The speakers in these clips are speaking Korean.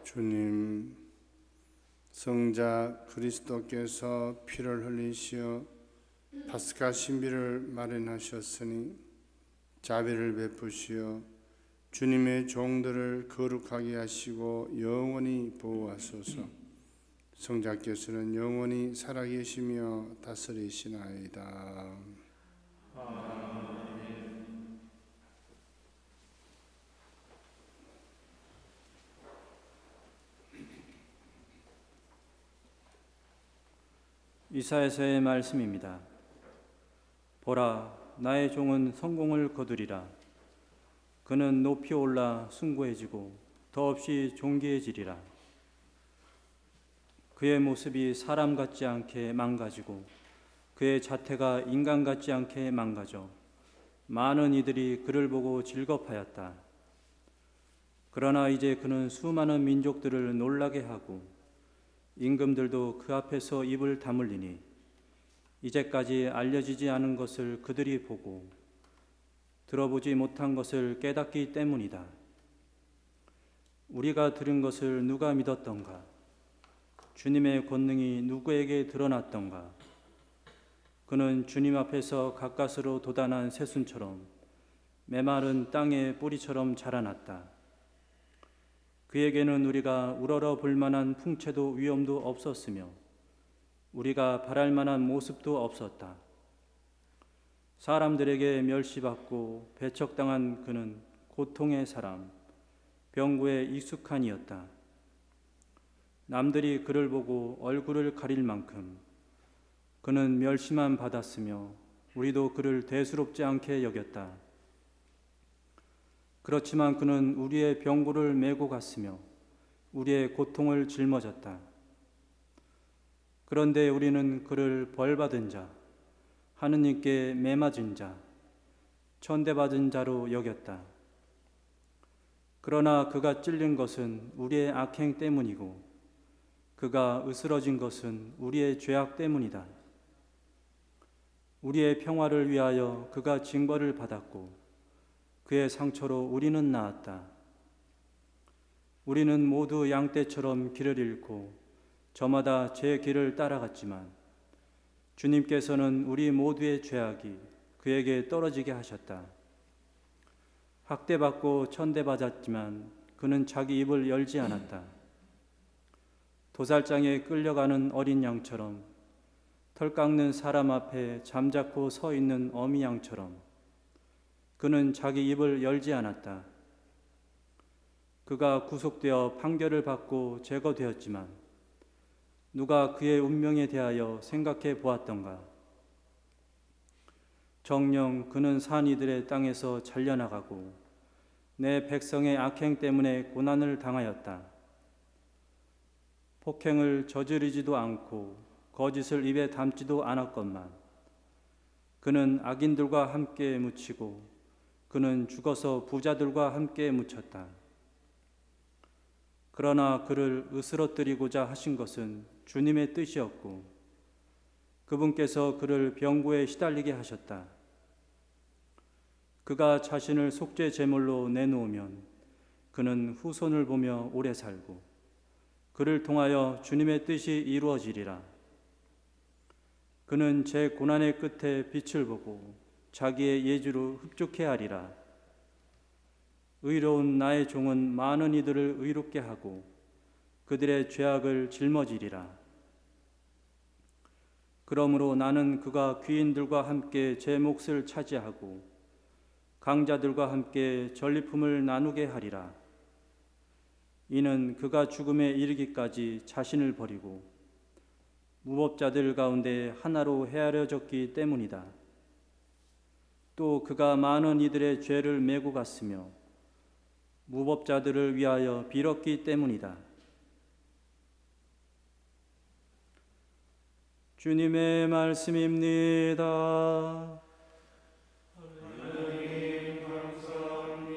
주님, 성자 그리스도께서 피를 흘리시어 파스카 신비를 마련하셨으니 자비를 베푸시어 주님의 종들을 거룩하게 하시고 영원히 보호하소서. 성자께서는 영원히 살아계시며 다스리시나이다. 이사야서의 말씀입니다. 보라, 나의 종은 성공을 거두리라. 그는 높이 올라 숭고해지고 더없이 존귀해지리라. 그의 모습이 사람 같지 않게 망가지고 그의 자태가 인간 같지 않게 망가져 많은 이들이 그를 보고 즐겁하였다. 그러나 이제 그는 수많은 민족들을 놀라게 하고 임금들도 그 앞에서 입을 다물리니 이제까지 알려지지 않은 것을 그들이 보고 들어보지 못한 것을 깨닫기 때문이다. 우리가 들은 것을 누가 믿었던가? 주님의 권능이 누구에게 드러났던가? 그는 주님 앞에서 가까스로 돋아난 새순처럼 메마른 땅의 뿌리처럼 자라났다. 그에게는 우리가 우러러 볼 만한 풍채도 위엄도 없었으며 우리가 바랄 만한 모습도 없었다. 사람들에게 멸시받고 배척당한 그는 고통의 사람, 병고에 익숙한 이였다. 남들이 그를 보고 얼굴을 가릴 만큼 그는 멸시만 받았으며 우리도 그를 대수롭지 않게 여겼다. 그렇지만 그는 우리의 병고를 메고 갔으며 우리의 고통을 짊어졌다. 그런데 우리는 그를 벌받은 자, 하느님께 매맞은 자, 천대받은 자로 여겼다. 그러나 그가 찔린 것은 우리의 악행 때문이고 그가 으스러진 것은 우리의 죄악 때문이다. 우리의 평화를 위하여 그가 징벌을 받았고 그의 상처로 우리는 나았다. 우리는 모두 양떼처럼 길을 잃고 저마다 제 길을 따라갔지만 주님께서는 우리 모두의 죄악이 그에게 떨어지게 하셨다. 학대받고 천대받았지만 그는 자기 입을 열지 않았다. 도살장에 끌려가는 어린 양처럼 털 깎는 사람 앞에 잠자코 서 있는 어미 양처럼 그는 자기 입을 열지 않았다. 그가 구속되어 판결을 받고 제거되었지만 누가 그의 운명에 대하여 생각해 보았던가? 정녕 그는 산 이들의 땅에서 잘려나가고 내 백성의 악행 때문에 고난을 당하였다. 폭행을 저지르지도 않고 거짓을 입에 담지도 않았건만 그는 악인들과 함께 묻히고 그는 죽어서 부자들과 함께 묻혔다. 그러나 그를 으스러뜨리고자 하신 것은 주님의 뜻이었고 그분께서 그를 병고에 시달리게 하셨다. 그가 자신을 속죄 제물로 내놓으면 그는 후손을 보며 오래 살고 그를 통하여 주님의 뜻이 이루어지리라. 그는 제 고난의 끝에 빛을 보고 자기의 예주로 흡족해 하리라. 의로운 나의 종은 많은 이들을 의롭게 하고 그들의 죄악을 짊어지리라. 그러므로 나는 그가 귀인들과 함께 제 몫을 차지하고 강자들과 함께 전리품을 나누게 하리라. 이는 그가 죽음에 이르기까지 자신을 버리고 무법자들 가운데 하나로 헤아려졌기 때문이다. 또 그가 많은 이들의 죄를 메고 갔으며 무법자들을 위하여 빌었기 때문이다. 주님의 말씀입니다. 하나님 감사합니다.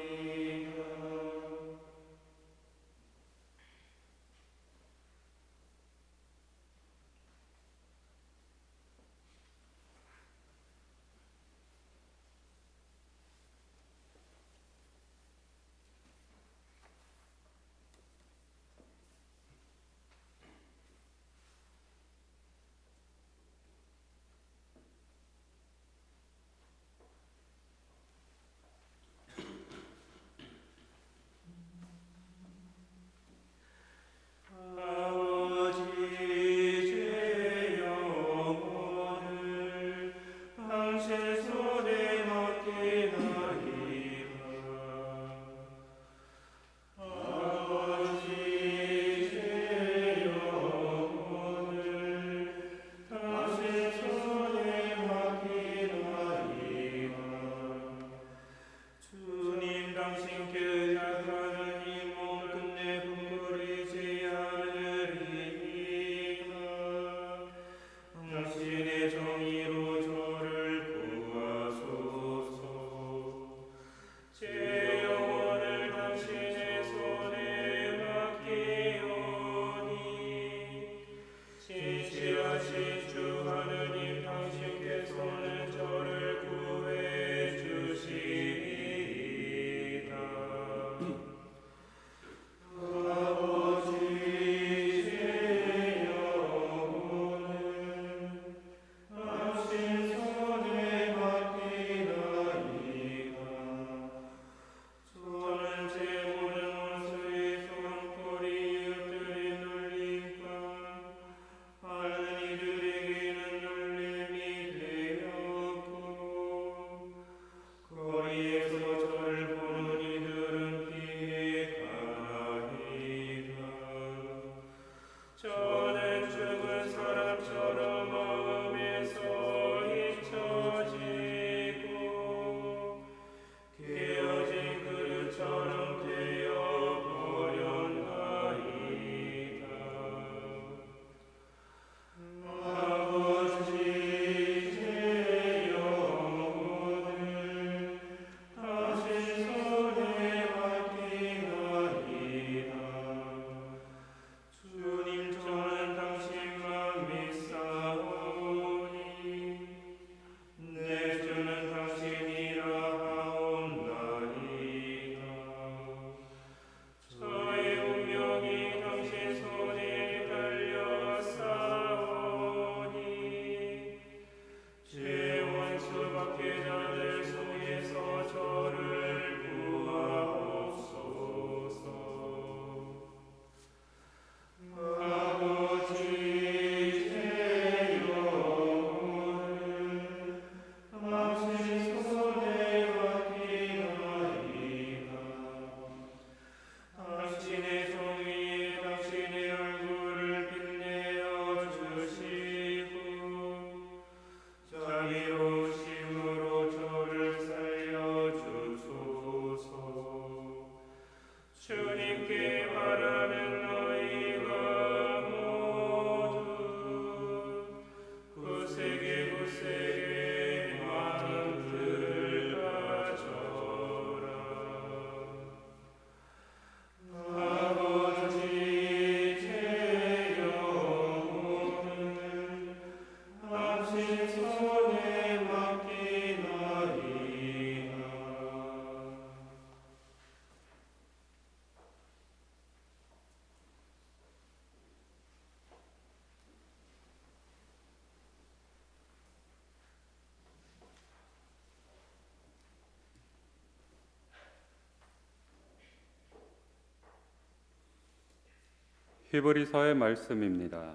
히브리서의 말씀입니다.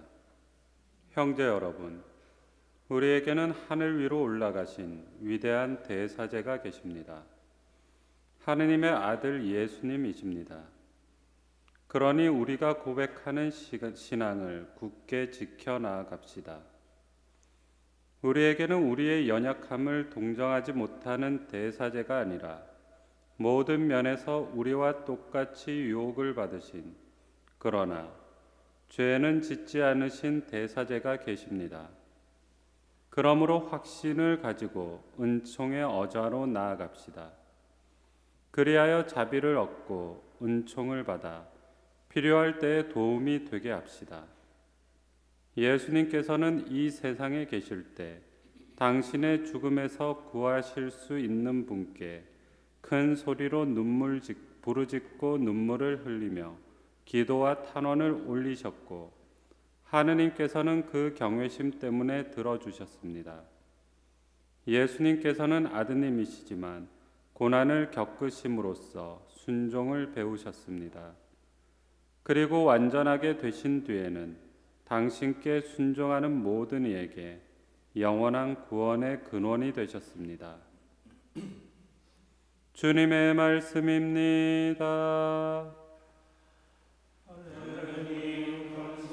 형제 여러분, 우리에게는 하늘 위로 올라가신 위대한 대사제가 계십니다. 하느님의 아들 예수님이십니다. 그러니 우리가 고백하는 신앙을 굳게 지켜나갑시다. 우리에게는 우리의 연약함을 동정하지 못하는 대사제가 아니라 모든 면에서 우리와 똑같이 유혹을 받으신, 그러나 죄는 짓지 않으신 대사제가 계십니다. 그러므로 확신을 가지고 은총의 어좌로 나아갑시다. 그리하여 자비를 얻고 은총을 받아 필요할 때에 도움이 되게 합시다. 예수님께서는 이 세상에 계실 때 당신의 죽음에서 구하실 수 있는 분께 큰 소리로 부르짖고 눈물을 흘리며 기도와 탄원을 올리셨고, 하느님께서는 그 경외심 때문에 들어주셨습니다. 예수님께서는 아드님이시지만 고난을 겪으심으로써 순종을 배우셨습니다. 그리고 완전하게 되신 뒤에는 당신께 순종하는 모든 이에게 영원한 구원의 근원이 되셨습니다. 주님의 말씀입니다. 하나님 감사합니다.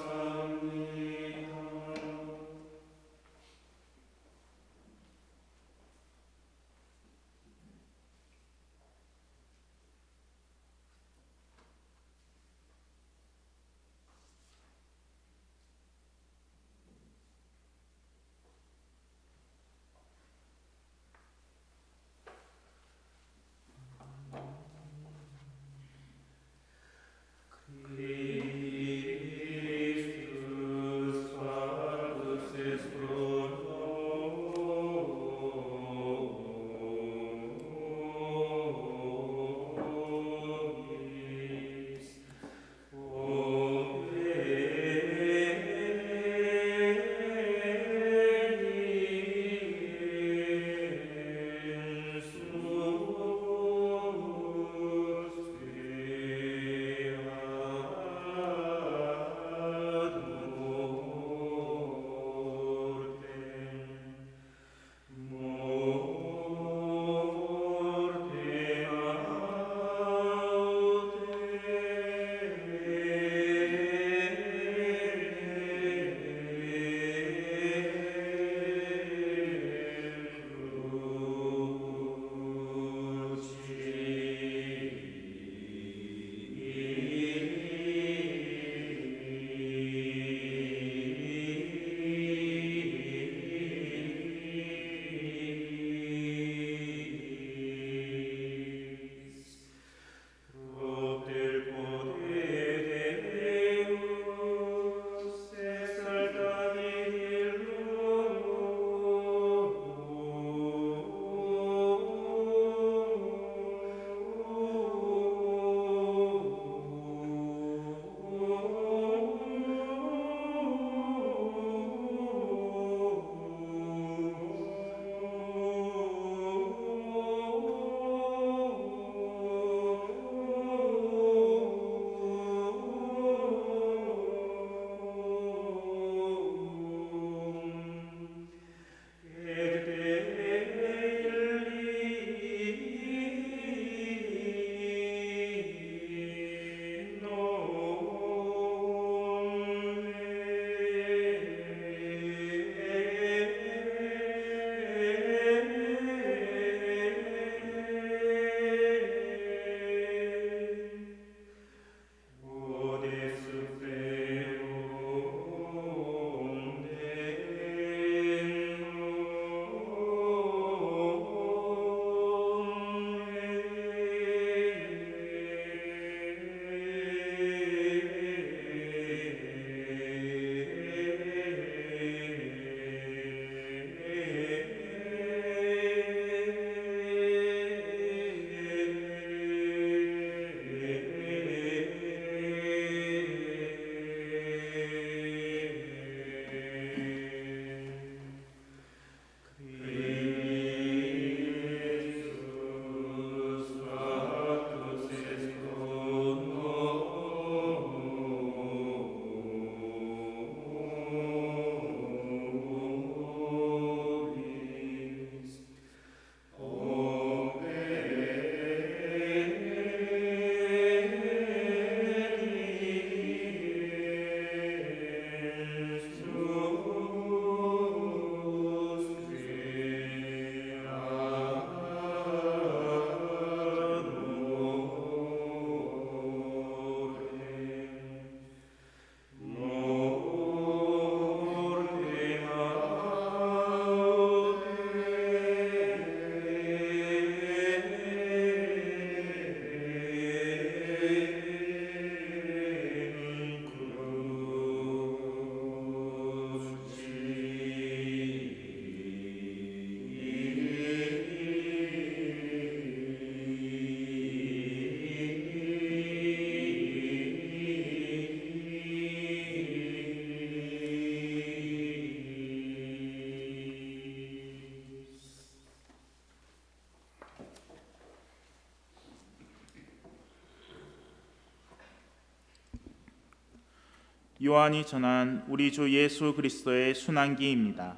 요한이 전한 우리 주 예수 그리스도의 순환기입니다.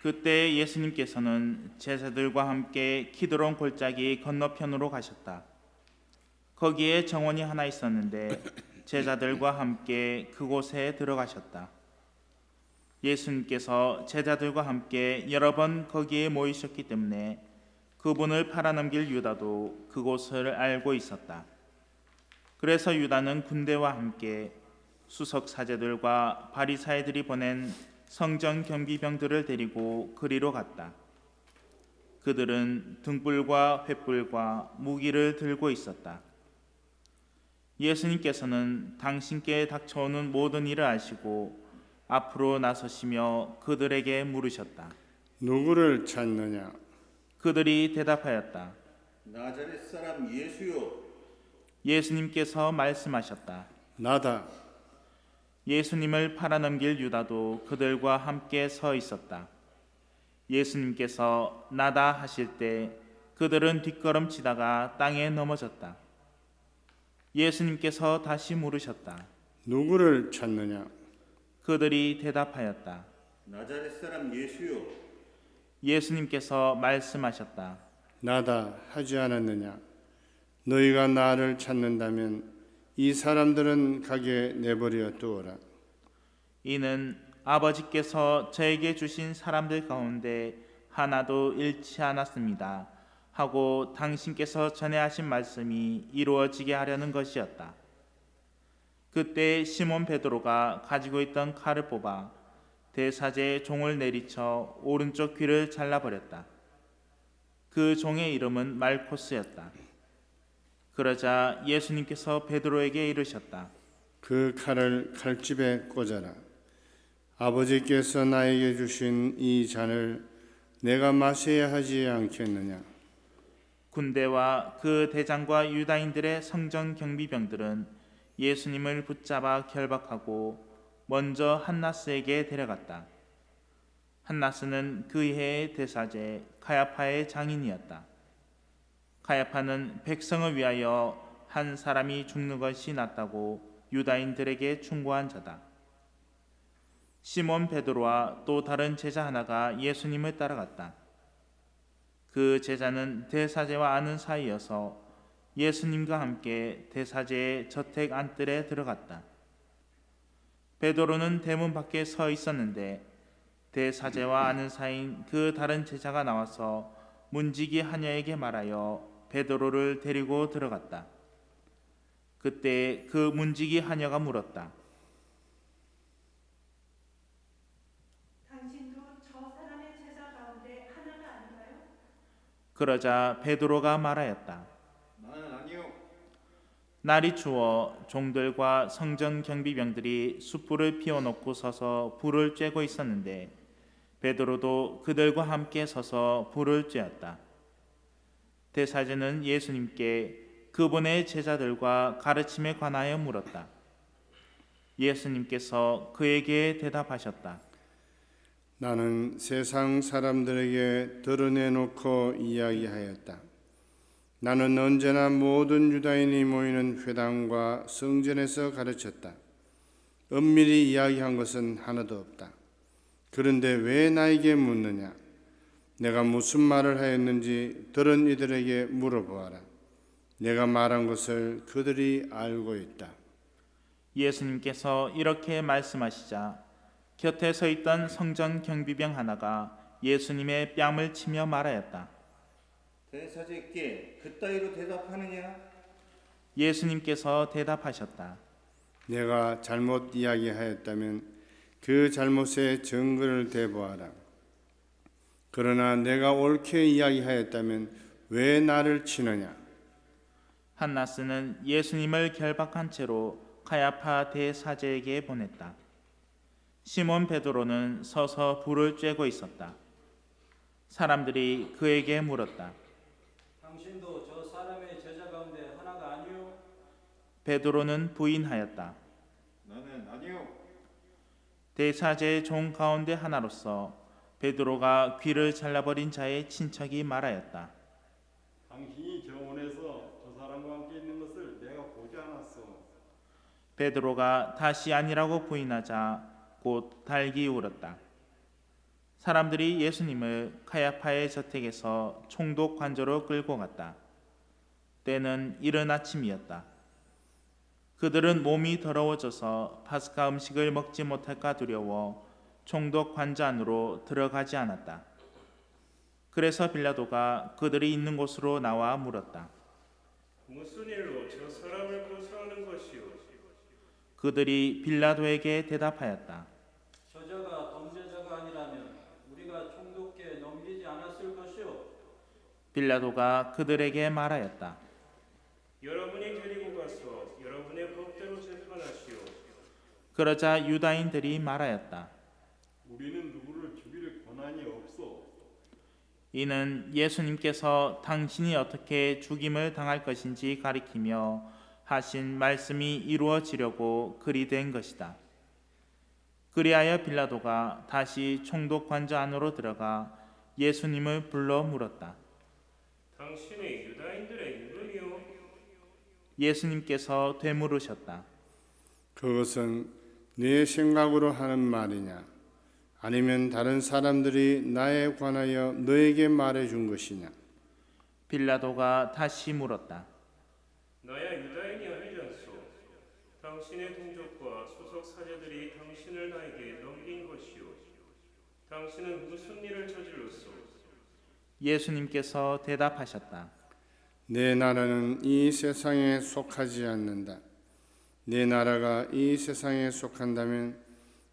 그때 예수님께서는 제자들과 함께 키드론 골짜기 건너편으로 가셨다. 거기에 정원이 하나 있었는데 제자들과 함께 그곳에 들어가셨다. 예수님께서 제자들과 함께 여러 번 거기에 모이셨기 때문에 그분을 팔아넘길 유다도 그곳을 알고 있었다. 그래서 유다는 군대와 함께 수석 사제들과 바리사이들이 보낸 성전 경비병들을 데리고 그리로 갔다. 그들은 등불과 횃불과 무기를 들고 있었다. 예수님께서는 당신께 닥쳐오는 모든 일을 아시고 앞으로 나서시며 그들에게 물으셨다. 누구를 찾느냐? 그들이 대답하였다. 나자렛 사람 예수요. 예수님께서 말씀하셨다. 나다. 예수님을 팔아넘길 유다도 그들과 함께 서 있었다. 예수님께서 나다 하실 때 그들은 뒷걸음치다가 땅에 넘어졌다. 예수님께서 다시 물으셨다. 누구를 찾느냐? 그들이 대답하였다. 나자렛 사람 예수요. 예수님께서 말씀하셨다. 나다 하지 않았느냐? 너희가 나를 찾는다면 이 사람들은 가게 내버려 두어라. 이는 아버지께서 저에게 주신 사람들 가운데 하나도 잃지 않았습니다 하고 당신께서 전에 하신 말씀이 이루어지게 하려는 것이었다. 그때 시몬 베드로가 가지고 있던 칼을 뽑아 대사제의 종을 내리쳐 오른쪽 귀를 잘라버렸다. 그 종의 이름은 말코스였다. 그러자 예수님께서 베드로에게 이르셨다. 그 칼을 칼집에 꽂아라. 아버지께서 나에게 주신 이 잔을 내가 마셔야 하지 않겠느냐? 군대와 그 대장과 유다인들의 성전 경비병들은 예수님을 붙잡아 결박하고 먼저 한나스에게 데려갔다. 한나스는 그 해의 대사제 가야파의 장인이었다. 가야파는 백성을 위하여 한 사람이 죽는 것이 낫다고 유다인들에게 충고한 자다. 시몬 베드로와 또 다른 제자 하나가 예수님을 따라갔다. 그 제자는 대사제와 아는 사이여서 예수님과 함께 대사제의 저택 안뜰에 들어갔다. 베드로는 대문 밖에 서 있었는데 대사제와 아는 사이인 그 다른 제자가 나와서 문지기 하녀에게 말하여 베드로를 데리고 들어갔다. 그때 그 문지기 하녀가 물었다. 당신도 저 사람의 제자 가운데 하나가 아닌가요? 그러자 베드로가 말하였다. 나는 아니요. 날이 추워 종들과 성전 경비병들이 숯불을 피워놓고 서서 불을 쬐고 있었는데 베드로도 그들과 함께 서서 불을 쬐었다. 대사제는 예수님께 그분의 제자들과 가르침에 관하여 물었다. 예수님께서 그에게 대답하셨다. 나는 세상 사람들에게 드러내놓고 이야기하였다. 나는 언제나 모든 유다인이 모이는 회당과 성전에서 가르쳤다. 엄밀히 이야기한 것은 하나도 없다. 그런데 왜 나에게 묻느냐? 내가 무슨 말을 하였는지 들은 이들에게 물어보아라. 내가 말한 것을 그들이 알고 있다. 예수님께서 이렇게 말씀하시자 곁에 서 있던 성전 경비병 하나가 예수님의 뺨을 치며 말하였다. 대사제께 그따위로 대답하느냐? 예수님께서 대답하셨다. 내가 잘못 이야기하였다면 그 잘못의 증거를 대보아라. 그러나 내가 옳게 이야기하였다면 왜 나를 치느냐? 한나스는 예수님을 결박한 채로 가야파 대사제에게 보냈다. 시몬 베드로는 서서 불을 쬐고 있었다. 사람들이 그에게 물었다. 당신도 저 사람의 제자 가운데 하나가 아니요? 베드로는 부인하였다. 나는 아니요. 대사제의 종 가운데 하나로서 베드로가 귀를 잘라버린 자의 친척이 말하였다. 당신이 정원에서 저 사람과 함께 있는 것을 내가 보지 않았어. 베드로가 다시 아니라고 부인하자 곧 달기 울었다. 사람들이 예수님을 카야파의 저택에서 총독 관저로 끌고 갔다. 때는 이른 아침이었다. 그들은 몸이 더러워져서 파스카 음식을 먹지 못할까 두려워 총독 관저 안으로 들어가지 않았다. 그래서 빌라도가 그들이 있는 곳으로 나와 물었다. 무슨 일로 저 사람을 고소하는 것이오? 그들이 빌라도에게 대답하였다. 저자가 범죄자가 아니라면 우리가 총독께 넘기지 않았을 것이오. 빌라도가 그들에게 말하였다. 여러분이 데리고 가서 여러분의 법대로 재판하시오. 그러자 유다인들이 말하였다. 우리는 누구를 죽일 권한이 없어. 이는 예수님께서 당신이 어떻게 죽임을 당할 것인지 가리키며 하신 말씀이 이루어지려고 그리 된 것이다. 그리하여 빌라도가 다시 총독 관저 안으로 들어가 예수님을 불러 물었다. 당신이 유다인들의 임금이오? 예수님께서 되물으셨다. 그것은 네 생각으로 하는 말이냐? 아니면 다른 사람들이 나에 관하여 너에게 말해준 것이냐? 빌라도가 다시 물었다. 나야 유다인이 아니잖소. 당신의 동족과 수석 사제들이 당신을 나에게 넘긴 것이오. 당신은 무슨 일을 저질렀소? 예수님께서 대답하셨다. 내 나라는 이 세상에 속하지 않는다. 내 나라가 이 세상에 속한다면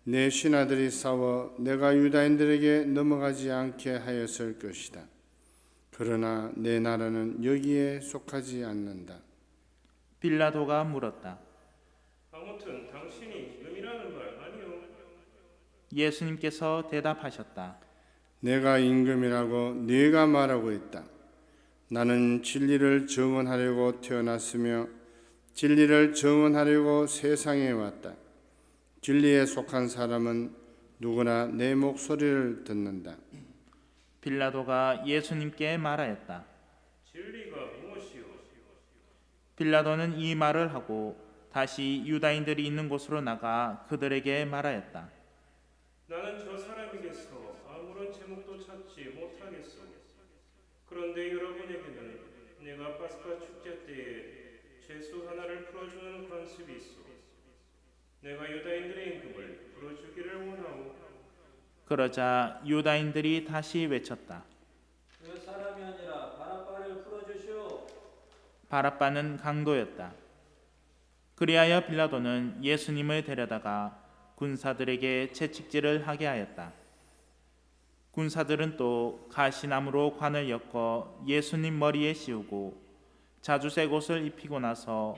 내 신하들이 싸워 내가 유다인들에게 넘어가지 않게 하였을 것이다. 그러나 내 나라는 여기에 속하지 않는다. 빌라도가 물었다. 아무튼 당신이 임금이라는 말 아니오? 예수님께서 대답하셨다. 내가 임금이라고 네가 말하고 있다. 나는 진리를 증언하려고 태어났으며 진리를 증언하려고 세상에 왔다. 진리에 속한 사람은 누구나 내 목소리를 듣는다. 빌라도가 예수님께 말하였다. 진리가 무엇이오? 빌라도는 이 말을 하고 다시 유다인들이 있는 곳으로 나가 그들에게 말하였다. 나는 저 사람에게서 아무런 제목도 찾지 못하겠소. 그런데 여러분에게는 내가 파스카 축제 때에 죄수 하나를 풀어주는 관습이 있어. 내가 유다인들의 임금을 풀어주기를 원하오. 그러자 유다인들이 다시 외쳤다. 그 사람이 아니라 바라바를 풀어주시오. 바라바는 강도였다. 그리하여 빌라도는 예수님을 데려다가 군사들에게 채찍질을 하게 하였다. 군사들은 또 가시나무로 관을 엮어 예수님 머리에 씌우고 자주색 옷을 입히고 나서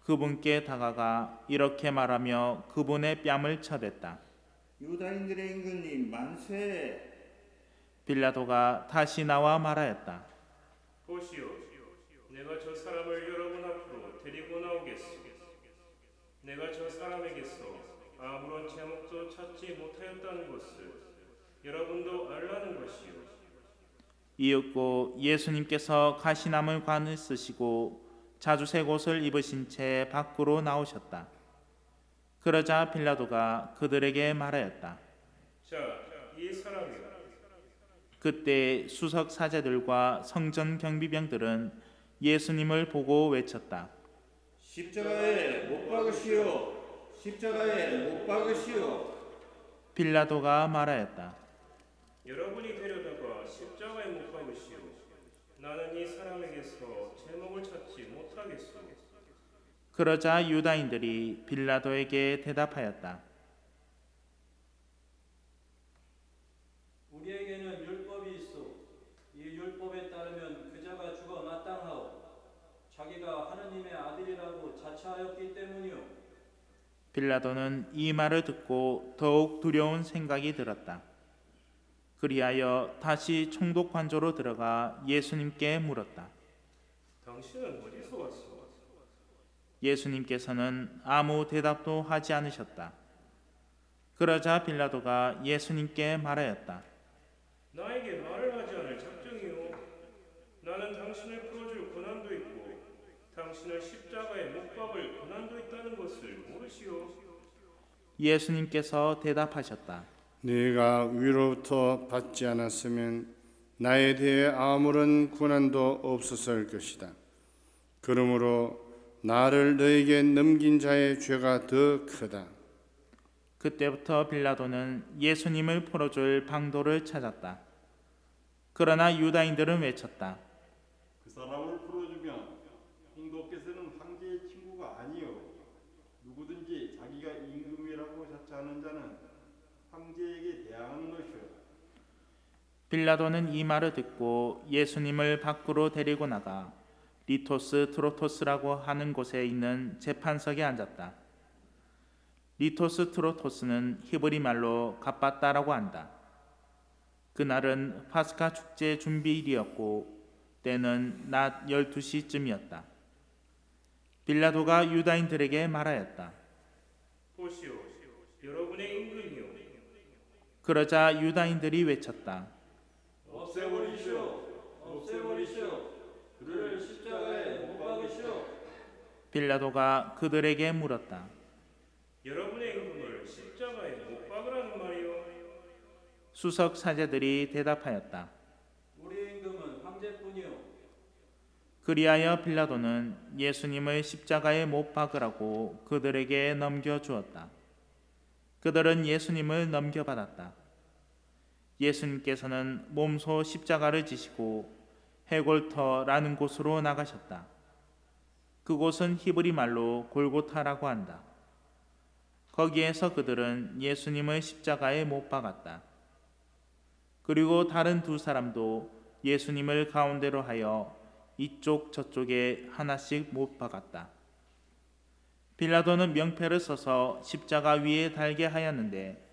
그분께 다가가 이렇게 말하며 그분의 뺨을 쳐댔다. 유다인들의 임금님 만세. 빌라도가 다시 나와 말하였다. 보시오, 내가 저 사람을 여러분 앞으로 데리고 나오겠소. 내가 저 사람에게서 아무런 제목도 찾지 못하였다는 것을 여러분도 알라는 것이오. 이윽고 예수님께서 가시나무 관을 쓰시고 자주색 옷을 입으신 채 밖으로 나오셨다. 그러자 빌라도가 그들에게 말하였다. 자, 이 사람이요. 그때 수석 사제들과 성전 경비병들은 예수님을 보고 외쳤다. 십자가에 못 박으시오. 십자가에 못 박으시오. 빌라도가 말하였다. 여러분이 데려다가 십자가에 못 박으시오. 나는 이 사람에게서 제목을 찾지 못하겠소. 그러자 유다인들이 빌라도에게 대답하였다. 우리에게는 율법이 있어. 이 율법에 따르면 그자가 죽어 마땅하오. 자기가 하느님의 아들이라고 자처하였기 때문이오. 빌라도는 이 말을 듣고 더욱 두려운 생각이 들었다. 그리하여 다시 총독 관저로 들어가 예수님께 물었다. 당신은 어디서 왔소? 예수님께서는 아무 대답도 하지 않으셨다. 그러자 빌라도가 예수님께 말하였다. 나에게 말을 하지 않을 작정이오. 나는 당신을 풀어줄 권한도 있고 당신은 십자가에 못 박을 고난도 있다는 것을 모르시오. 예수님께서 대답하셨다. 네가 위로부터 받지 않았으면 나에 대해 아무런 고난도 없었을 것이다. 그러므로 나를 너에게 넘긴 자의 죄가 더 크다. 그때부터 빌라도는 예수님을 풀어줄 방도를 찾았다. 그러나 유다인들은 외쳤다. 그 사람을 풀어주면 홍도께서는 황제의 친구가 아니요 누구든지 자기가 임금이라고 자처하는 자는 황제에게 대항하는 것이요. 빌라도는 이 말을 듣고 예수님을 밖으로 데리고 나가 리토스 트로토스라고 하는 곳에 있는 재판석에 앉았다. 리토스 트로토스는 히브리 말로 갑바다라고 한다. 그날은 파스카 축제 준비일이었고 때는 낮 12시쯤이었다. 빌라도가 유다인들에게 말하였다. 보시오, 여러분의 임금이요. 그러자 유다인들이 외쳤다. 없애버리시오. 없애버리시오. 그를 십자가에 못 박으시오. 빌라도가 그들에게 물었다. 여러분의 임금을 십자가에 못 박으라는 말이요. 수석 사제들이 대답하였다. 우리 임금은 황제뿐이요. 그리하여 빌라도는 예수님을 십자가에 못 박으라고 그들에게 넘겨주었다. 그들은 예수님을 넘겨받았다. 예수님께서는 몸소 십자가를 지시고 헤골터라는 곳으로 나가셨다. 그곳은 히브리 말로 골고타라고 한다. 거기에서 그들은 예수님을 십자가에 못 박았다. 그리고 다른 두 사람도 예수님을 가운데로 하여 이쪽 저쪽에 하나씩 못 박았다. 빌라도는 명패를 써서 십자가 위에 달게 하였는데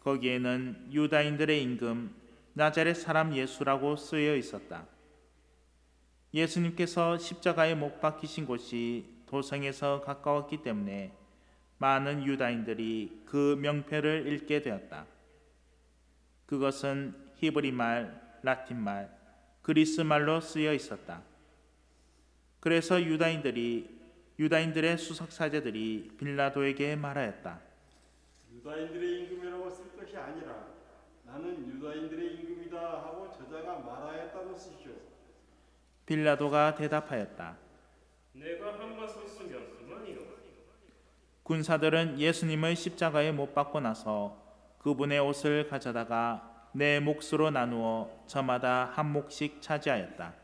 거기에는 유다인들의 임금 나자렛 사람 예수라고 쓰여 있었다. 예수님께서 십자가에 못 박히신 곳이 도성에서 가까웠기 때문에 많은 유다인들이 그 명패를 읽게 되었다. 그것은 히브리 말, 라틴 말, 그리스 말로 쓰여 있었다. 그래서 유다인들의 수석 사제들이 빌라도에게 말하였다. 유다인들의 임금이라고 쓸 것이 아니라 나는 유다인들의 임금이다 하고 저자가 말하였다고 쓰시오. 빌라도가 대답하였다. 내가 한번 썼으면 그만이요. 군사들은 예수님을 십자가에 못 박고 나서 그분의 옷을 가져다가 네 몫으로 나누어 저마다 한 몫씩 차지하였다.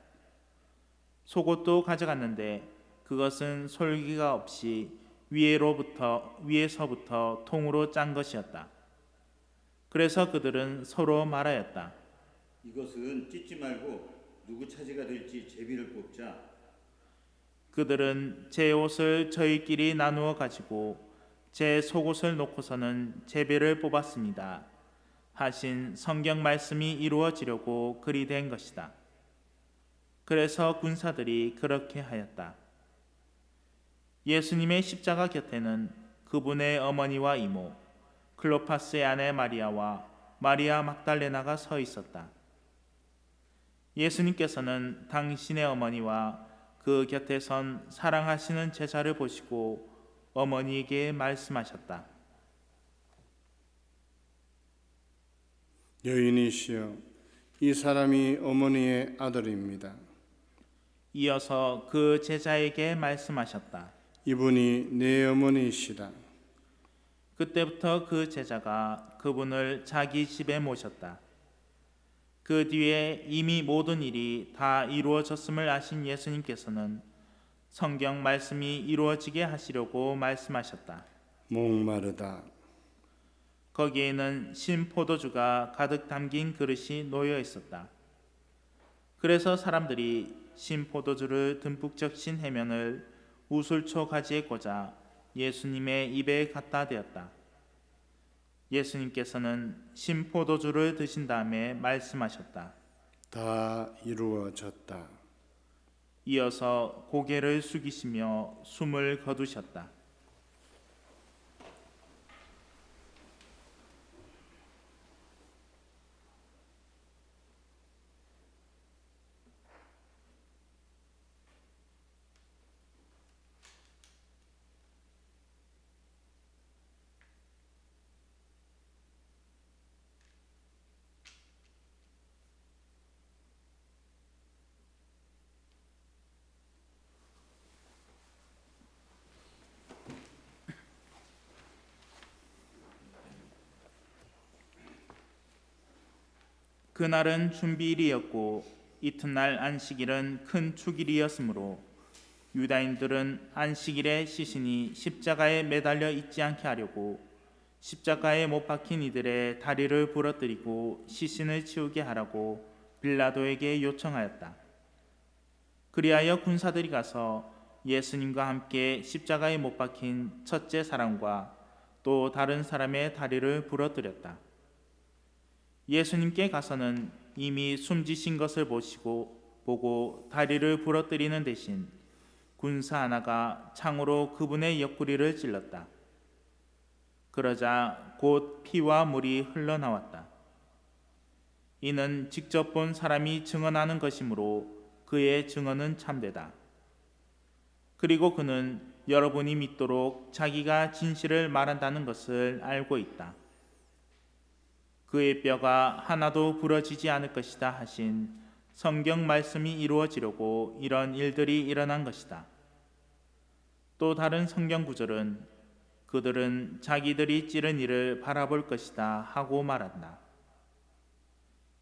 속옷도 가져갔는데 그것은 솔기가 없이 위에서부터 통으로 짠 것이었다. 그래서 그들은 서로 말하였다. 이것은 찢지 말고 누구 차지가 될지 제비를 뽑자. 그들은 제 옷을 저희끼리 나누어 가지고 제 속옷을 놓고서는 제비를 뽑았습니다. 하신 성경 말씀이 이루어지려고 그리 된 것이다. 그래서 군사들이 그렇게 하였다. 예수님의 십자가 곁에는 그분의 어머니와 이모, 클로파스의 아내 마리아와 마리아 막달레나가 서 있었다. 예수님께서는 당신의 어머니와 그 곁에 선 사랑하시는 제자를 보시고 어머니에게 말씀하셨다. 여인이시여, 이 사람이 어머니의 아들입니다. 이어서 그 제자에게 말씀하셨다. 이분이 내 어머니이시다. 그때부터 그 제자가 그분을 자기 집에 모셨다. 그 뒤에 이미 모든 일이 다 이루어졌음을 아신 예수님께서는 성경 말씀이 이루어지게 하시려고 말씀하셨다. 목마르다. 거기에는 신 포도주가 가득 담긴 그릇이 놓여 있었다. 그래서 사람들이 신 포도주를 듬뿍 적신 해면을 우슬초 가지에 꽂아 예수님의 입에 갖다 대었다. 예수님께서는 신 포도주를 드신 다음에 말씀하셨다. 다 이루어졌다. 이어서 고개를 숙이시며 숨을 거두셨다. 그날은 준비일이었고 이튿날 안식일은 큰 축일이었으므로 유다인들은 안식일에 시신이 십자가에 매달려 있지 않게 하려고 십자가에 못 박힌 이들의 다리를 부러뜨리고 시신을 치우게 하라고 빌라도에게 요청하였다. 그리하여 군사들이 가서 예수님과 함께 십자가에 못 박힌 첫째 사람과 또 다른 사람의 다리를 부러뜨렸다. 예수님께 가서는 이미 숨지신 것을 보고 다리를 부러뜨리는 대신 군사 하나가 창으로 그분의 옆구리를 찔렀다. 그러자 곧 피와 물이 흘러나왔다. 이는 직접 본 사람이 증언하는 것이므로 그의 증언은 참되다. 그리고 그는 여러분이 믿도록 자기가 진실을 말한다는 것을 알고 있다. 그의 뼈가 하나도 부러지지 않을 것이다 하신 성경 말씀이 이루어지려고 이런 일들이 일어난 것이다. 또 다른 성경 구절은 그들은 자기들이 찌른 이를 바라볼 것이다 하고 말한다.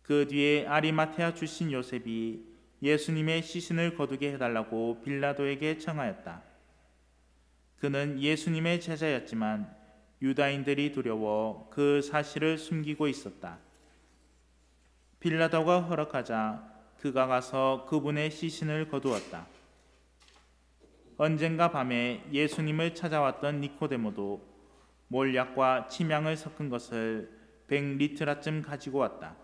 그 뒤에 아리마테아 출신 요셉이 예수님의 시신을 거두게 해달라고 빌라도에게 청하였다. 그는 예수님의 제자였지만 유다인들이 두려워 그 사실을 숨기고 있었다. 빌라도가 허락하자 그가 가서 그분의 시신을 거두었다. 언젠가 밤에 예수님을 찾아왔던 니코데모도 몰약과 침향을 섞은 것을 100리트라쯤 가지고 왔다.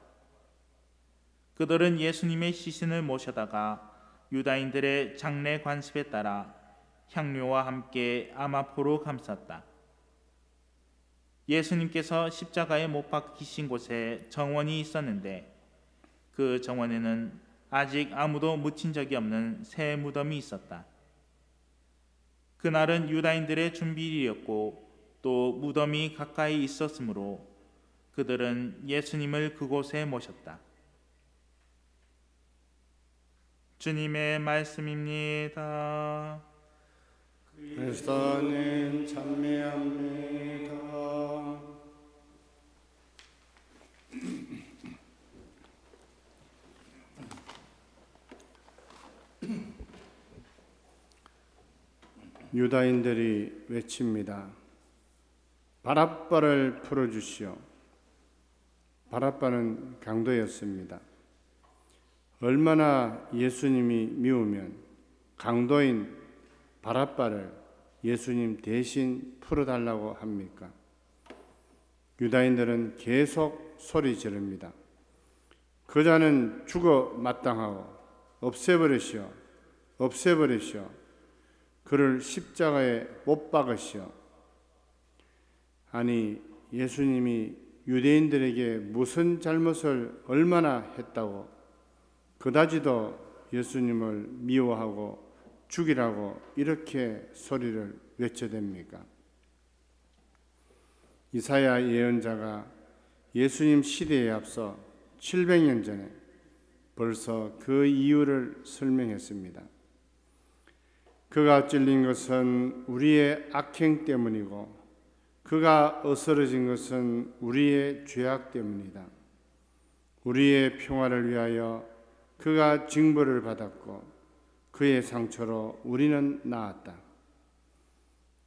그들은 예수님의 시신을 모셔다가 유다인들의 장례 관습에 따라 향료와 함께 아마포로 감쌌다. 예수님께서 십자가에 못 박히신 곳에 정원이 있었는데 그 정원에는 아직 아무도 묻힌 적이 없는 새 무덤이 있었다. 그날은 유다인들의 준비일이었고 또 무덤이 가까이 있었으므로 그들은 예수님을 그곳에 모셨다. 주님의 말씀입니다. 그리스도님 찬미합니다. 유다인들이 외칩니다. 바랍바를 풀어주시오. 바랍바는 강도였습니다. 얼마나 예수님이 미우면 강도인 바랍바를 예수님 대신 풀어달라고 합니까? 유다인들은 계속 소리 지릅니다. 그 자는 죽어 마땅하고 없애버리시오. 없애버리시오. 그를 십자가에 못 박으시오. 아니, 예수님이 유대인들에게 무슨 잘못을 얼마나 했다고 그다지도 예수님을 미워하고 죽이라고 이렇게 소리를 외쳐댑니까? 이사야 예언자가 예수님 시대에 앞서 700년 전에 벌써 그 이유를 설명했습니다. 그가 찔린 것은 우리의 악행 때문이고 그가 어스러진 것은 우리의 죄악 때문이다. 우리의 평화를 위하여 그가 징벌을 받았고 그의 상처로 우리는 나았다.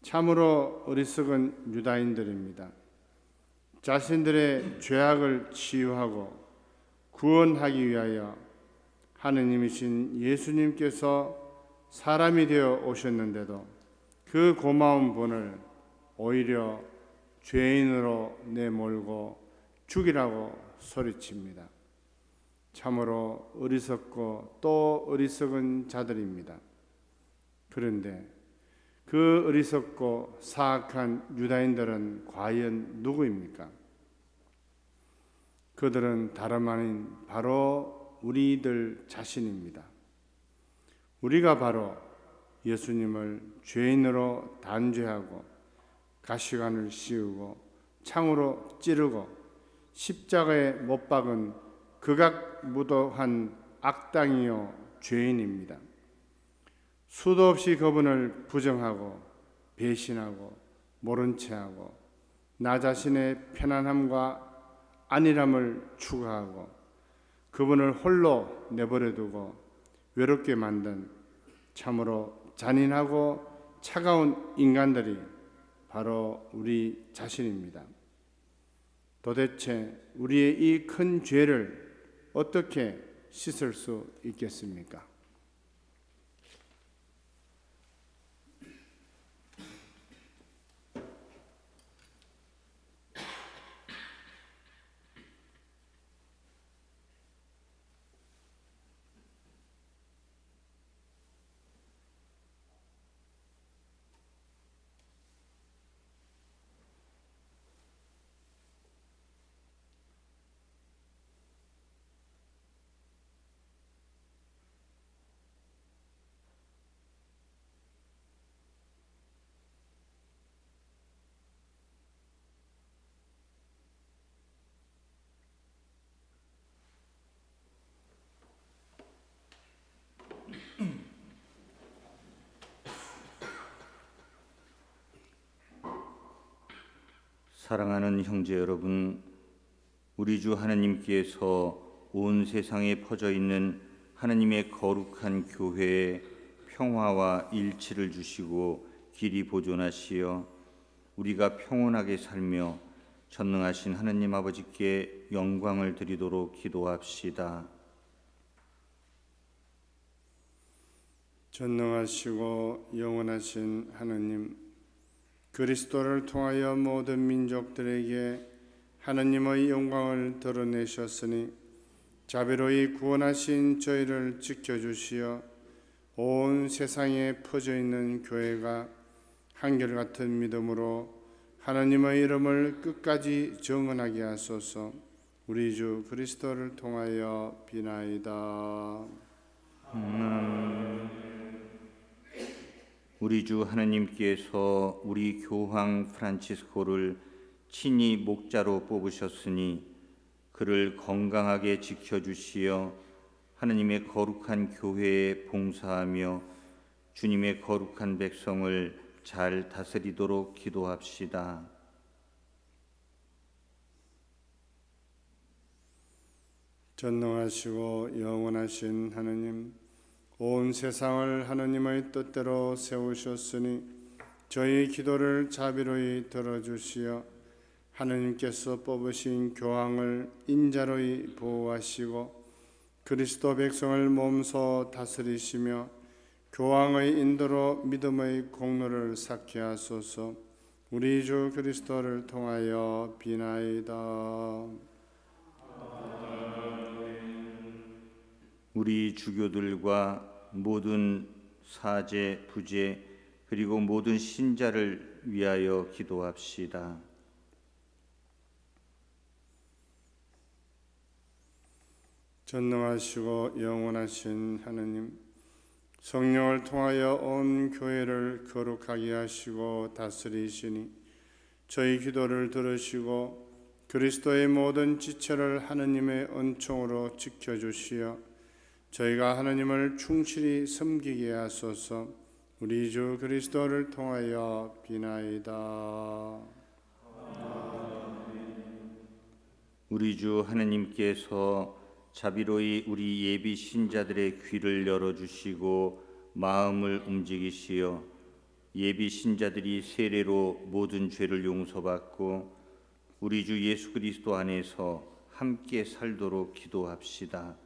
참으로 어리석은 유다인들입니다. 자신들의 죄악을 치유하고 구원하기 위하여 하느님이신 예수님께서 사람이 되어 오셨는데도 그 고마운 분을 오히려 죄인으로 내몰고 죽이라고 소리칩니다. 참으로 어리석고 또 어리석은 자들입니다. 그런데 그 어리석고 사악한 유다인들은 과연 누구입니까? 그들은 다름 아닌 바로 우리들 자신입니다. 우리가 바로 예수님을 죄인으로 단죄하고 가시관을 씌우고 창으로 찌르고 십자가에 못 박은 극악무도한 악당이요 죄인입니다. 수도 없이 그분을 부정하고 배신하고 모른 체하고 나 자신의 편안함과 안일함을 추구하고 그분을 홀로 내버려 두고 외롭게 만든 참으로 잔인하고 차가운 인간들이 바로 우리 자신입니다. 도대체 우리의 이 큰 죄를 어떻게 씻을 수 있겠습니까? 사랑하는 형제 여러분, 우리 주 하나님께서 온 세상에 퍼져 있는 하나님의 거룩한 교회에 평화와 일치를 주시고 길이 보존하시어 우리가 평온하게 살며 전능하신 하나님 아버지께 영광을 드리도록 기도합시다. 전능하시고 영원하신 하나님, 그리스도를 통하여 모든 민족들에게 하나님의 영광을 드러내셨으니 자비로이 구원하신 저희를 지켜주시어 온 세상에 퍼져 있는 교회가 한결같은 믿음으로 하나님의 이름을 끝까지 정언하게 하소서. 우리 주 그리스도를 통하여 비나이다. 우리 주 하나님께서 우리 교황 프란치스코를 친히 목자로 뽑으셨으니 그를 건강하게 지켜주시어 하나님의 거룩한 교회에 봉사하며 주님의 거룩한 백성을 잘 다스리도록 기도합시다. 전능하시고 영원하신 하나님, 온 세상을 하나님의 뜻대로 세우셨으니 저희 기도를 자비로이 들어주시어 하나님께서 뽑으신 교황을 인자로이 보호하시고 그리스도 백성을 몸소 다스리시며 교황의 인도로 믿음의 공로를 쌓게 하소서. 우리 주 그리스도를 통하여 비나이다. 우리 주교들과 모든 사제, 부제 그리고 모든 신자를 위하여 기도합시다. 전능하시고 영원하신 하나님, 성령을 통하여 온 교회를 거룩하게 하시고 다스리시니 저희 기도를 들으시고 그리스도의 모든 지체를 하나님의 은총으로 지켜주시어 저희가 하나님을 충실히 섬기게 하소서. 우리 주 그리스도를 통하여 비나이다. 우리 주 하나님께서 자비로이 우리 예비 신자들의 귀를 열어주시고 마음을 움직이시어 예비 신자들이 세례로 모든 죄를 용서받고 우리 주 예수 그리스도 안에서 함께 살도록 기도합시다.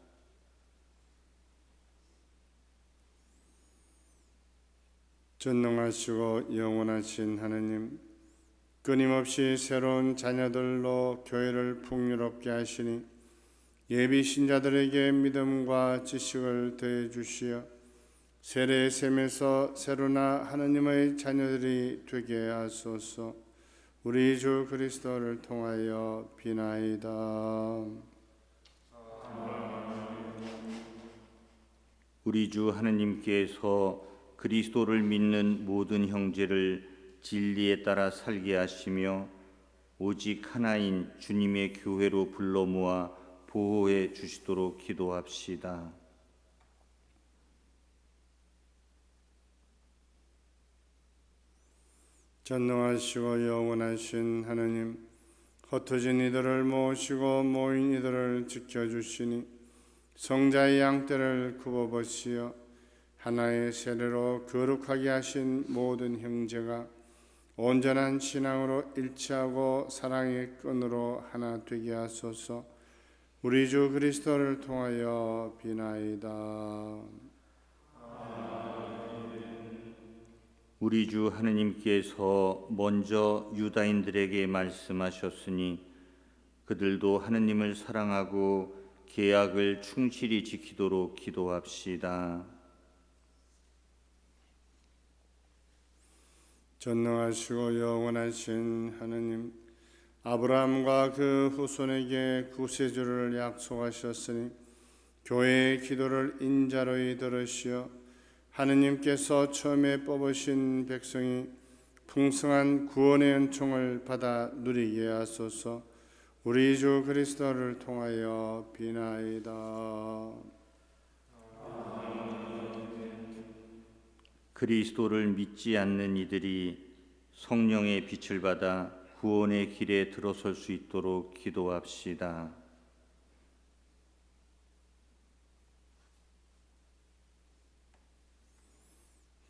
전능하시고 영원하신 하나님, 끊임없이 새로운 자녀들로 교회를 풍요롭게 하시니 예비 신자들에게 믿음과 지식을 더해 주시어 세례의 셈에서 새로나 하나님의 자녀들이 되게 하소서. 우리 주 그리스도를 통하여 비나이다. 우리 주 하나님께서 그리스도를 믿는 모든 형제를 진리에 따라 살게 하시며 오직 하나인 주님의 교회로 불러 모아 보호해 주시도록 기도합시다. 전능하시고 영원하신 하나님, 흩어진 이들을 모으시고 모인 이들을 지켜주시니 성자의 양떼를 굽어버시어 하나의 세례로 거룩하게 하신 모든 형제가 온전한 신앙으로 일치하고 사랑의 끈으로 하나 되게 하소서. 우리 주 그리스도를 통하여 비나이다. 우리 주 하느님께서 먼저 유다인들에게 말씀하셨으니 그들도 하느님을 사랑하고 계약을 충실히 지키도록 기도합시다. 전능하시고 영원하신 하느님, 아브라함과 그 후손에게 구세주를 약속하셨으니 교회의 기도를 인자로이 들으시어 하느님께서 처음에 뽑으신 백성이 풍성한 구원의 은총을 받아 누리게 하소서. 우리 주 그리스도를 통하여 비나이다. 그리스도를 믿지 않는 이들이 성령의 빛을 받아 구원의 길에 들어설 수 있도록 기도합시다.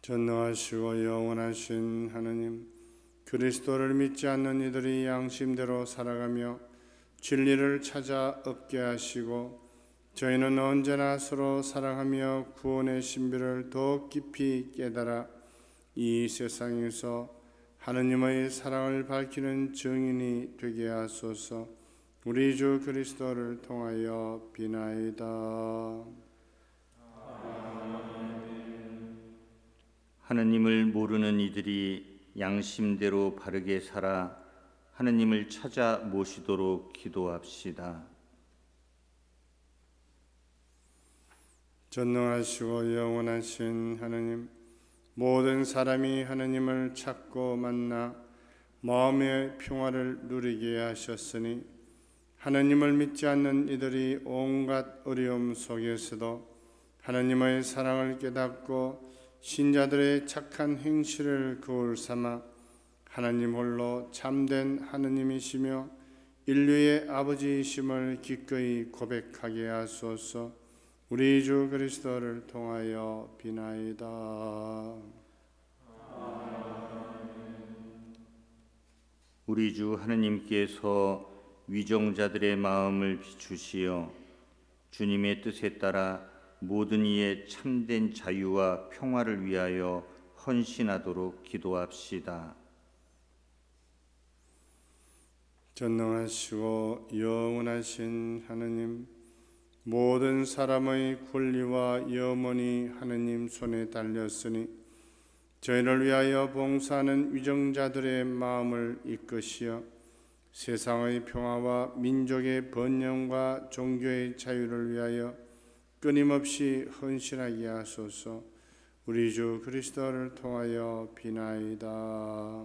전능하시고 영원하신 하느님, 그리스도를 믿지 않는 이들이 양심대로 살아가며 진리를 찾아 얻게 하시고 저희는 언제나 서로 사랑하며 구원의 신비를 더욱 깊이 깨달아 이 세상에서 하느님의 사랑을 밝히는 증인이 되게 하소서. 우리 주 그리스도를 통하여 비나이다. 하느님을 모르는 이들이 양심대로 바르게 살아 하느님을 찾아 모시도록 기도합시다. 전능하시고 영원하신 하느님, 모든 사람이 하느님을 찾고 만나 마음의 평화를 누리게 하셨으니 하느님을 믿지 않는 이들이 온갖 어려움 속에서도 하느님의 사랑을 깨닫고 신자들의 착한 행실을 거울 삼아 하나님 홀로 참된 하느님이시며 인류의 아버지이심을 기꺼이 고백하게 하소서. 우리 주 그리스도를 통하여 비나이다. 우리 주 하느님께서 위정자들의 마음을 비추시어 주님의 뜻에 따라 모든 이의 참된 자유와 평화를 위하여 헌신하도록 기도합시다. 전능하시고 영원하신 하느님, 모든 사람의 권리와 염원이 하느님 손에 달렸으니 저희를 위하여 봉사하는 위정자들의 마음을 이끄시어 세상의 평화와 민족의 번영과 종교의 자유를 위하여 끊임없이 헌신하게 하소서. 우리 주 그리스도를 통하여 비나이다.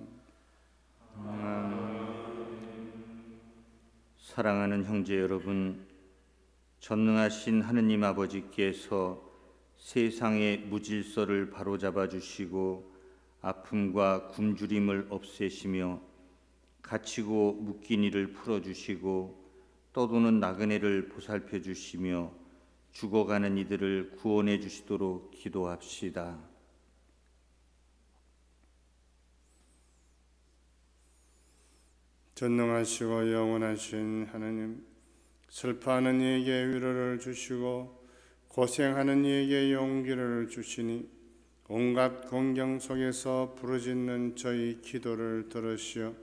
사랑하는 형제 여러분, 전능하신 하느님 아버지께서 세상의 무질서를 바로잡아 주시고 아픔과 굶주림을 없애시며 갇히고 묶인 이를 풀어주시고 떠도는 나그네를 보살펴 주시며 죽어가는 이들을 구원해 주시도록 기도합시다. 전능하시고 영원하신 하느님, 슬퍼하는 이에게 위로를 주시고 고생하는 이에게 용기를 주시니 온갖 공경 속에서 부르짖는 저희 기도를 들으시어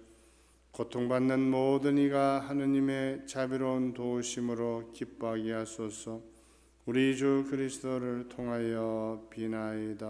고통받는 모든 이가 하느님의 자비로운 도우심으로 기뻐하게 하소서. 우리 주 그리스도를 통하여 비나이다.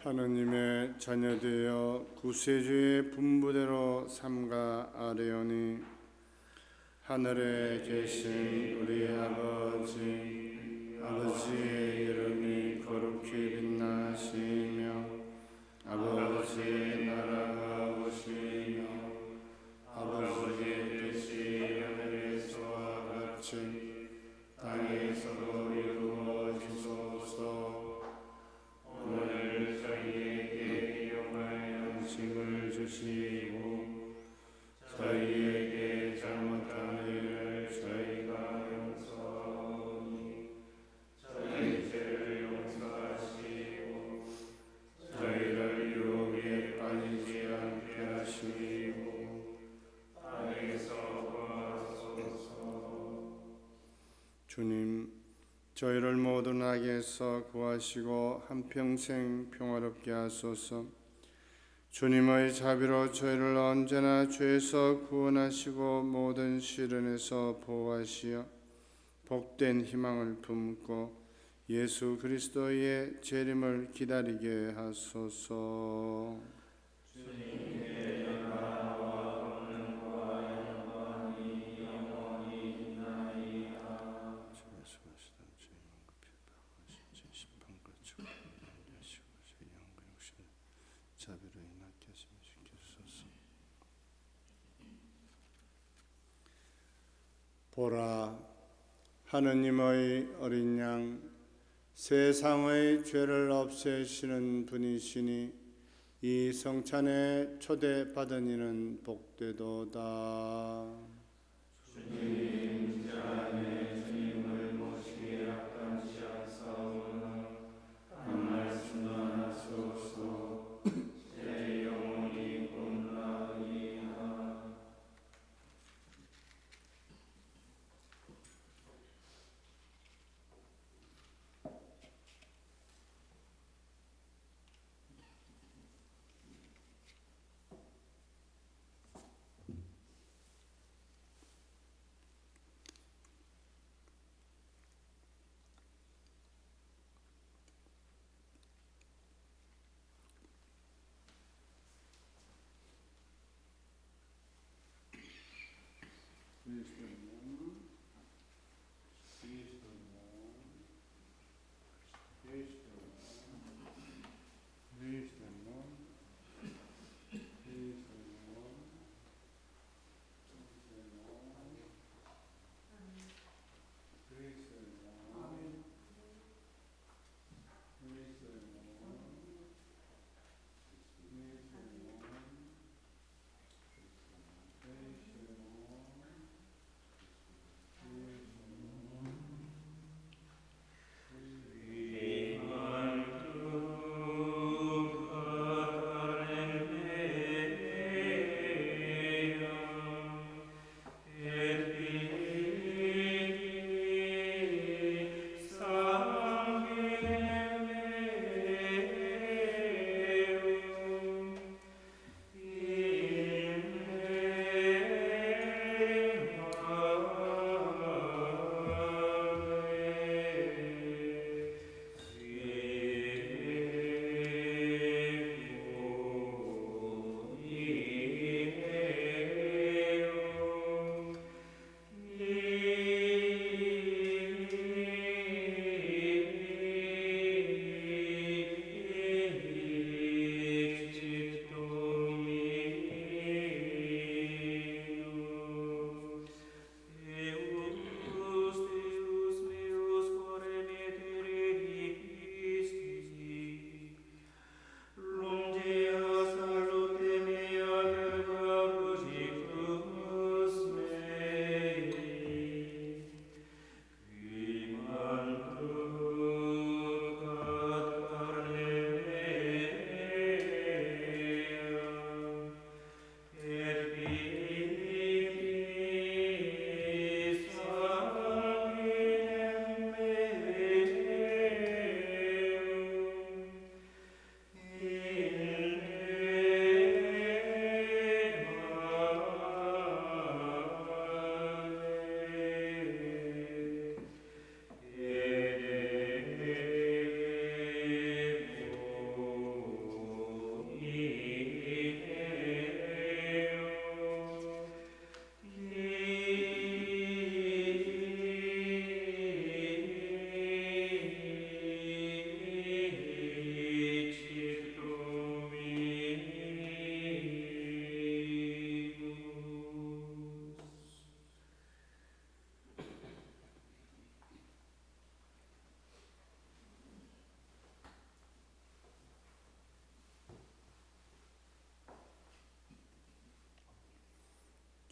하느님의 자녀되어 구세주의 분부대로 삼가 아뢰오니 하늘에 계신 우리 아버지의 이름이 거룩히 빛나시며 아버지의 나라가 오시며 아버지의 뜻이 하늘에서와 같이 땅에서도 이루어지소서. 오늘 저희에게 일용할 음식을 주시고 저희에게 잘못한 일을 저희가 용서하오니 저희 죄를 용서하시고 저희를 유혹에 빠지지 않게 하시고 악에서 구하소서. 주님, 저희를 모든 악에서 구하시고 한평생 평화롭게 하소서. 주님의 자비로 저희를 언제나 죄에서 구원하시고 모든 시련에서 보호하시어 복된 희망을 품고 예수 그리스도의 재림을 기다리게 하소서. 주님께 나라와 권능과 영광이 영원히 있나이다. 수고하시다. 주님은 급히 심판과 축복을 하시고 저희 영광 역시 자비로 인하게 하시며 주옵소서. 보라, 하느님의 어린 양, 세상의 죄를 없애시는 분이시니 이 성찬에 초대받은 이는 복되도다. 주님, 제 안에 주님을 모시기에 합당치 않사오나 한 말씀만 하소서. 제 영혼이 곤란이나.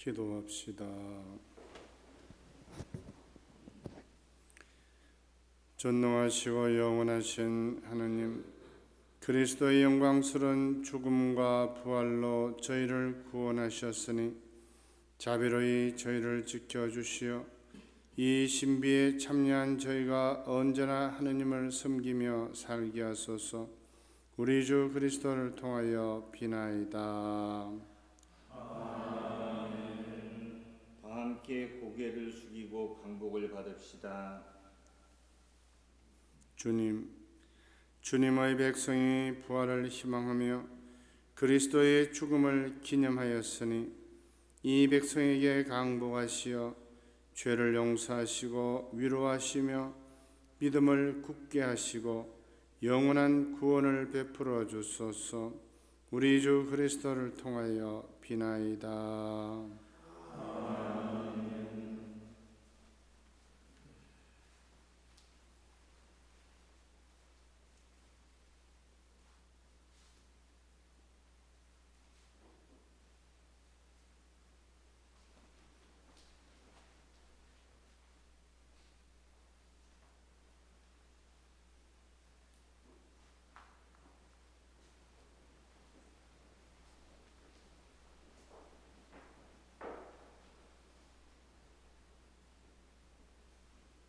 기도합시다. 전능하시고 영원하신 하느님, 그리스도의 영광스러운 죽음과 부활로 저희를 구원하셨으니 자비로이 저희를 지켜주시어 이 신비에 참여한 저희가 언제나 하느님을 섬기며 살게 하소서. 우리 주 그리스도를 통하여 비나이다. 다 함께 고개를 숙이고 강복을 받읍시다. 주님의 백성이 부활을 희망하며 그리스도의 죽음을 기념하였으니 이 백성에게 강복하시어 죄를 용서하시고 위로하시며 믿음을 굳게 하시고 영원한 구원을 베풀어 주소서. 우리 주 그리스도를 통하여 비나이다.